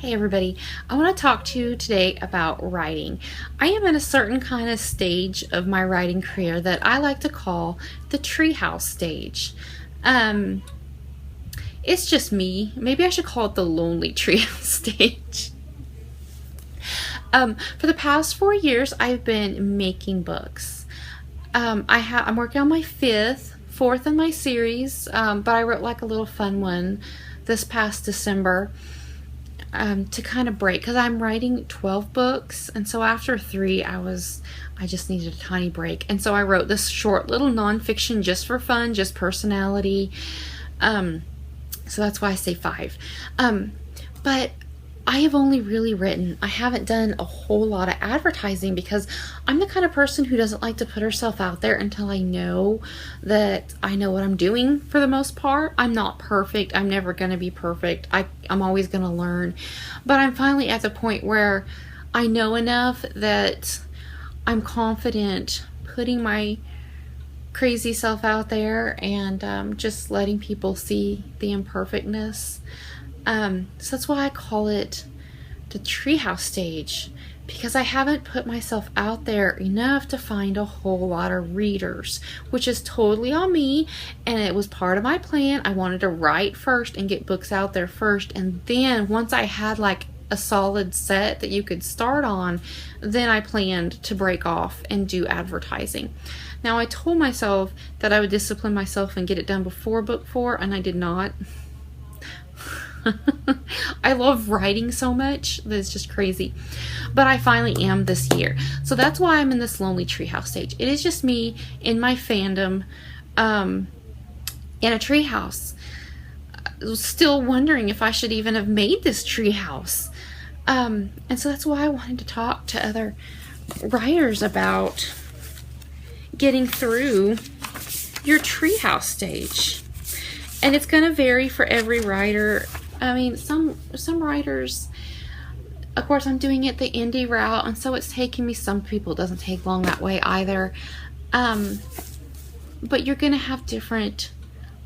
Hey everybody, I want to talk to you today about writing. I am in a certain kind of stage of my writing career that I like to call the treehouse stage. Um, it's just me. Maybe I should call it the lonely treehouse stage. For the past 4 years, I've been making books. I'm working on my fourth in my series, but I wrote like a little fun one this past December. To kind of break, because I'm writing 12 books, and so after 3 I just needed a tiny break, and so I wrote this short little nonfiction just for fun, just personality. So that's why I say 5. But I have only really I haven't done a whole lot of advertising because I'm the kind of person who doesn't like to put herself out there until I know that I know what I'm doing for the most part. I'm not perfect. I'm never going to be perfect. I'm always going to learn. But I'm finally at the point where I know enough that I'm confident putting my crazy self out there and just letting people see the imperfectness. So that's why I call it the treehouse stage, because I haven't put myself out there enough to find a whole lot of readers, which is totally on me, and it was part of my plan. I wanted to write first and get books out there first, and then once I had like a solid set that you could start on, then I planned to break off and do advertising. Now, I told myself that I would discipline myself and get it done before book 4, and I did not. I love writing so much that it's just crazy, but I finally am this year. So that's why I'm in this lonely treehouse stage. It is just me in my fandom, in a treehouse, still wondering if I should even have made this treehouse. And so that's why I wanted to talk to other writers about getting through your treehouse stage. And it's going to vary for every writer. I mean, some writers, of course, I'm doing it the indie route, and so it's taking me. Some people, it doesn't take long that way either. But you're going to have different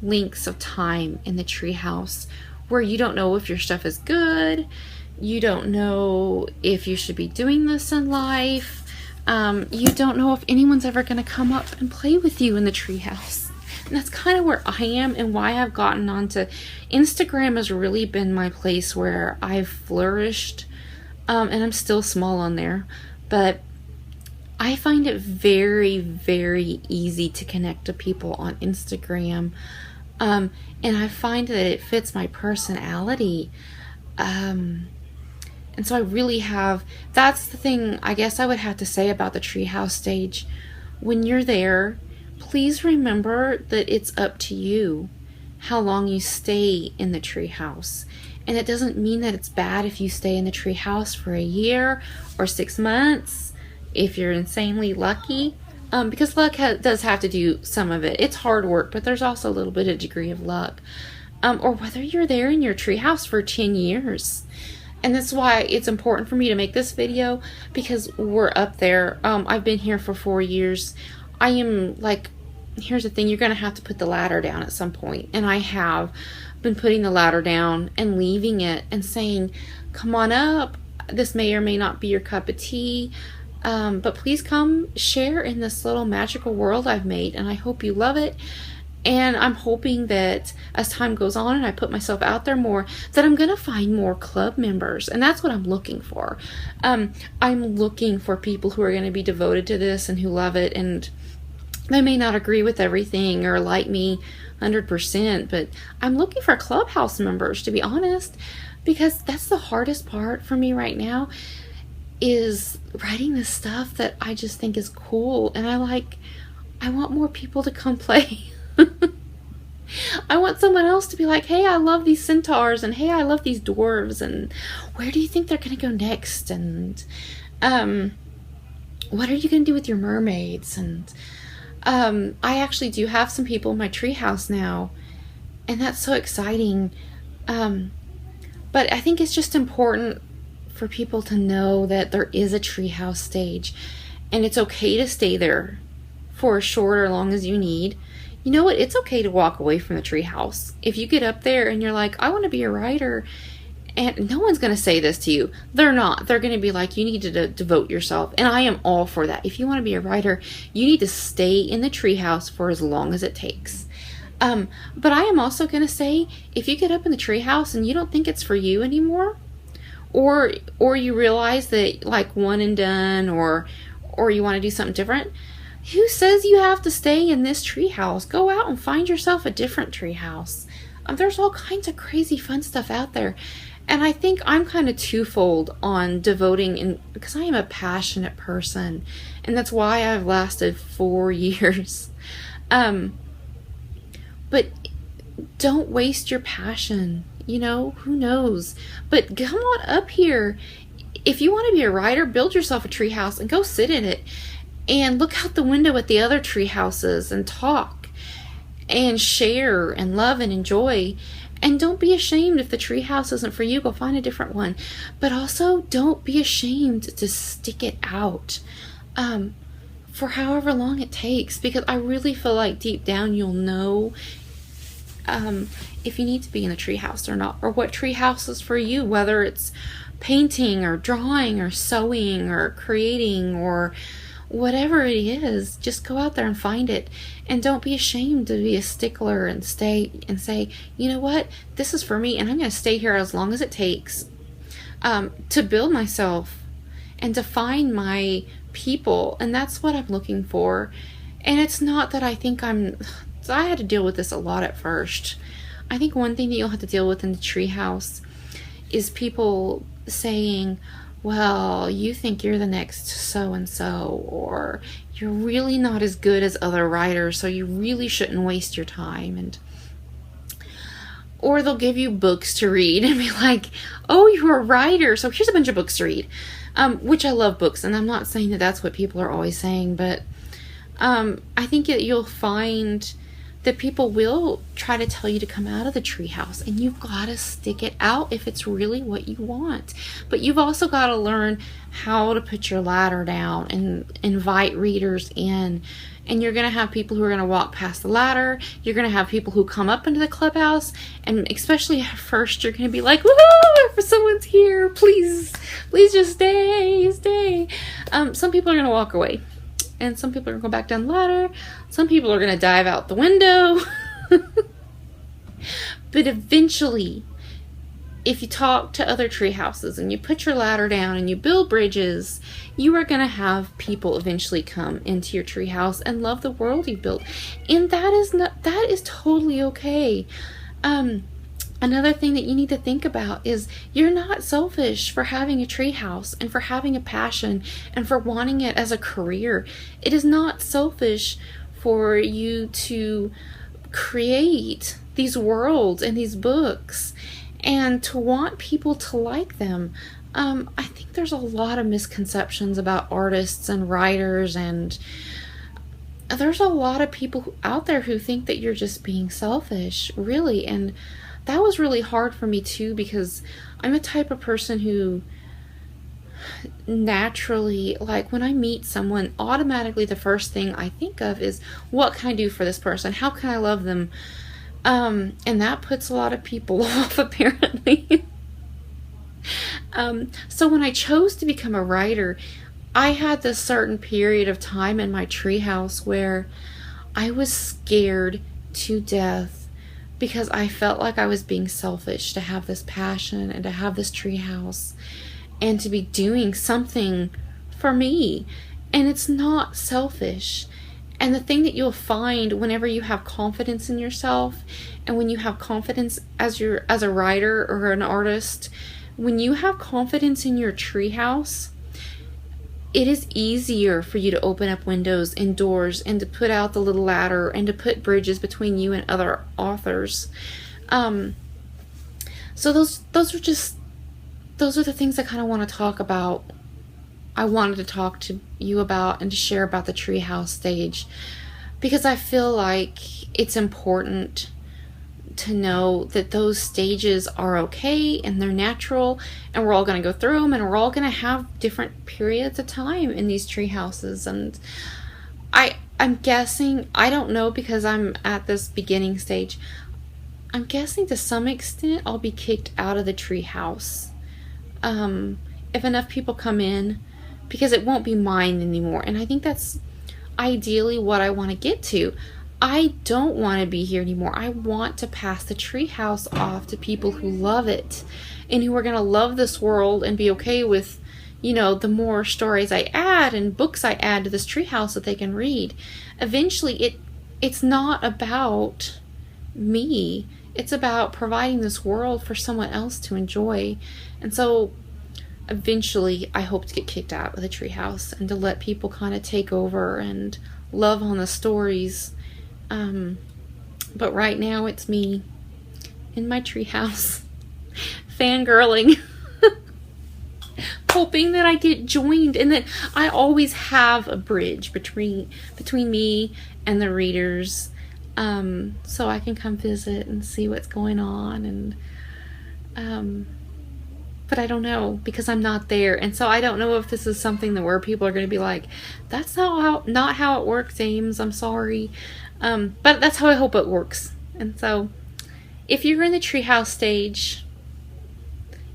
lengths of time in the treehouse where you don't know if your stuff is good. You don't know if you should be doing this in life. You don't know if anyone's ever going to come up and play with you in the treehouse. And that's kind of where I am, and why I've gotten onto Instagram has really been my place where I've flourished. And I'm still small on there, but I find it very, very easy to connect to people on Instagram. And I find that it fits my personality. And so I really have, that's the thing I guess I would have to say about the treehouse stage. When you're there, please remember that it's up to you how long you stay in the treehouse. And it doesn't mean that it's bad if you stay in the treehouse for a year or 6 months, if you're insanely lucky. Because luck does have to do some of it. It's hard work, but there's also a little bit of degree of luck. Or whether you're there in your treehouse for 10 years. And that's why it's important for me to make this video, because we're up there. I've been here for 4 years. I am like, here's the thing, you're going to have to put the ladder down at some point. And I have been putting the ladder down and leaving it and saying, come on up. This may or may not be your cup of tea. But please come share in this little magical world I've made. And I hope you love it. And I'm hoping that as time goes on and I put myself out there more, that I'm going to find more club members. And that's what I'm looking for. I'm looking for people who are going to be devoted to this and who love it. And they may not agree with everything or like me 100%, but I'm looking for clubhouse members, to be honest, because that's the hardest part for me right now, is writing this stuff that I just think is cool. And I want more people to come play. I want someone else to be like, hey, I love these centaurs, and hey, I love these dwarves, and where do you think they're going to go next? And what are you going to do with your mermaids? And I actually do have some people in my treehouse now, and that's so exciting. But I think it's just important for people to know that there is a treehouse stage, and it's okay to stay there for as short or long as you need. You know what? It's okay to walk away from the treehouse. If you get up there and you're like, I want to be a writer, And no one's going to say this to you. They're not. They're going to be like, you need to devote yourself. And I am all for that. If you want to be a writer, you need to stay in the treehouse for as long as it takes. But I am also going to say, if you get up in the treehouse and you don't think it's for you anymore, or you realize that like one and done, or you want to do something different, who says you have to stay in this treehouse? Go out and find yourself a different treehouse. There's all kinds of crazy fun stuff out there. And I think I'm kind of twofold on devoting, because I am a passionate person, and that's why I've lasted 4 years. But don't waste your passion. Who knows? But come on up here. If you want to be a writer, build yourself a tree house and go sit in it and look out the window at the other tree houses and talk and share and love and enjoy. And don't be ashamed if the treehouse isn't for you. Go find a different one. But also, don't be ashamed to stick it out for however long it takes. Because I really feel like deep down you'll know if you need to be in the treehouse or not. Or what treehouse is for you. Whether it's painting or drawing or sewing or creating or whatever it is, just go out there and find it. And don't be ashamed to be a stickler and stay and say, you know what, this is for me, and I'm going to stay here as long as it takes to build myself and to find my people. And that's what I'm looking for. And it's not that I think I had to deal with this a lot at first. I think one thing that you'll have to deal with in the treehouse is people saying, well, you think you're the next so-and-so, or you're really not as good as other writers, so you really shouldn't waste your time. Or they'll give you books to read and be like, oh, you're a writer, so here's a bunch of books to read. Which I love books, and I'm not saying that that's what people are always saying, but I think you'll find that people will try to tell you to come out of the treehouse, and you've got to stick it out if it's really what you want. But you've also got to learn how to put your ladder down and invite readers in. And you're going to have people who are going to walk past the ladder. You're going to have people who come up into the clubhouse, and especially at first you're going to be like, woohoo, someone's here, please just stay. Some people are going to walk away. And some people are going to go back down the ladder. Some people are going to dive out the window. But eventually, if you talk to other tree houses and you put your ladder down and you build bridges, you are going to have people eventually come into your tree house and love the world you built. And that is totally okay. Another thing that you need to think about is you're not selfish for having a treehouse and for having a passion and for wanting it as a career. It is not selfish for you to create these worlds and these books and to want people to like them. I think there's a lot of misconceptions about artists and writers, and there's a lot of people out there who think that you're just being selfish, really. And that was really hard for me too, because I'm a type of person who naturally, like when I meet someone, automatically the first thing I think of is, what can I do for this person? How can I love them? And that puts a lot of people off, apparently. So when I chose to become a writer, I had this certain period of time in my treehouse where I was scared to death because I felt like I was being selfish to have this passion and to have this treehouse and to be doing something for me. And it's not selfish. And the thing that you'll find whenever you have confidence in yourself, and when you have confidence as a writer or an artist, when you have confidence in your treehouse, it is easier for you to open up windows and doors and to put out the little ladder and to put bridges between you and other authors. So those are the things I kind of want to talk about. I wanted to talk to you about and to share about the treehouse stage, because I feel like it's important to know that those stages are okay and they're natural, and we're all going to go through them, and we're all going to have different periods of time in these tree houses. And I'm guessing, I don't know, because I'm at this beginning stage, I'm guessing to some extent I'll be kicked out of the treehouse. If enough people come in, because it won't be mine anymore. And I think that's ideally what I want to get to. I don't want to be here anymore. I want to pass the treehouse off to people who love it and who are going to love this world and be okay with, you know, the more stories I add and books I add to this treehouse that they can read. Eventually, it's not about me. It's about providing this world for someone else to enjoy. And so eventually I hope to get kicked out of the treehouse and to let people kind of take over and love on the stories. But right now it's me in my treehouse fangirling hoping that I get joined and that I always have a bridge between me and the readers, so I can come visit and see what's going on. And but I don't know, because I'm not there, and so I don't know if this is something that where people are going to be like, that's not how it works, Ames, I'm sorry, but that's how I hope it works. And so if you're in the treehouse stage,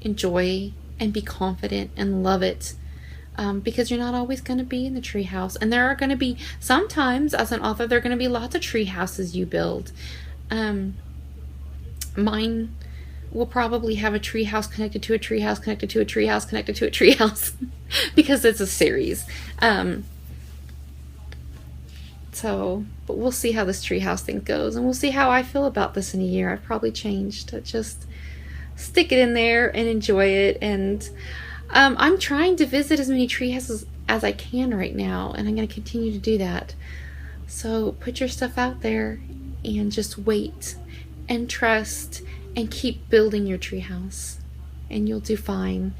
enjoy and be confident and love it, because you're not always going to be in the treehouse, and there are going to be sometimes, as an author, there are going to be lots of tree houses you build. Mine will probably have a tree house connected to a tree house connected to a tree house connected to a tree house because it's a series. But we'll see how this treehouse thing goes, and we'll see how I feel about this in a year. I've probably changed. Just stick it in there and enjoy it. And I'm trying to visit as many tree houses as I can right now, and I'm going to continue to do that. So put your stuff out there and just wait and trust and keep building your treehouse, and you'll do fine.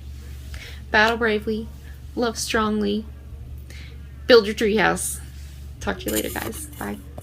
Battle bravely, love strongly, build your treehouse. Talk to you later, guys. Bye.